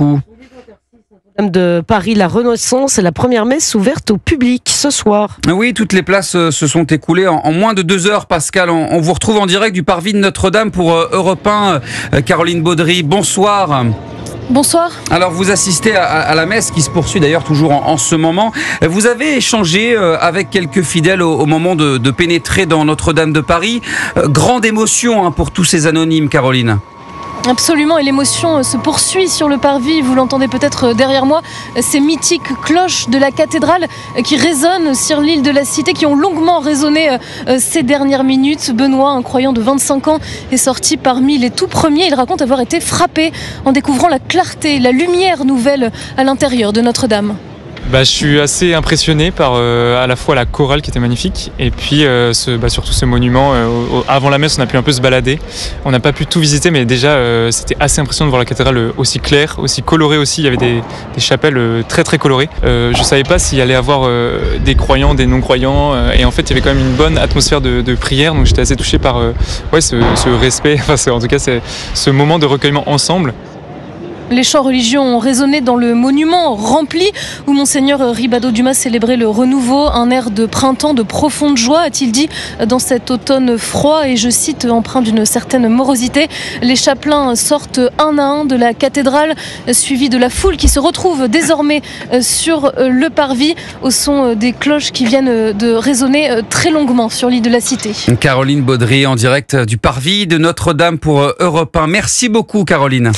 beaucoup. Notre-Dame de Paris, la Renaissance, c'est la première messe ouverte au public ce soir. Oui, toutes les places se sont écoulées en moins de 2 heures, Pascal. On vous retrouve en direct du parvis de Notre-Dame pour Europe 1. Caroline Baudry, bonsoir. Bonsoir. Alors vous assistez à la messe qui se poursuit d'ailleurs toujours en ce moment. Vous avez échangé avec quelques fidèles au moment de pénétrer dans Notre-Dame de Paris. Grande émotion pour tous ces anonymes, Caroline. Absolument, et l'émotion se poursuit sur le parvis. Vous l'entendez peut-être derrière moi, ces mythiques cloches de la cathédrale qui résonnent sur l'île de la Cité, qui ont longuement résonné ces dernières minutes. Benoît, un croyant de 25 ans, est sorti parmi les tout premiers. Il raconte avoir été frappé en découvrant la clarté, la lumière nouvelle à l'intérieur de Notre-Dame. Je suis assez impressionné par à la fois la chorale qui était magnifique et puis surtout ce monument. Avant la messe, on a pu un peu se balader. On n'a pas pu tout visiter, mais déjà c'était assez impressionnant de voir la cathédrale aussi claire, aussi colorée aussi. Il y avait des chapelles très très colorées. Je ne savais pas s'il y allait avoir des croyants, des non-croyants. Et en fait, il y avait quand même une bonne atmosphère de prière. Donc j'étais assez touché par ce respect, en tout cas c'est ce moment de recueillement ensemble. Les chants religieux ont résonné dans le monument rempli où Monseigneur Ribado-Dumas célébrait le renouveau, un air de printemps, de profonde joie, a-t-il dit, dans cet automne froid et je cite, empreint d'une certaine morosité. Les chapelains sortent un à un de la cathédrale, suivis de la foule qui se retrouve désormais sur le parvis au son des cloches qui viennent de résonner très longuement sur l'île de la Cité. Caroline Baudry en direct du parvis de Notre-Dame pour Europe 1. Merci beaucoup, Caroline.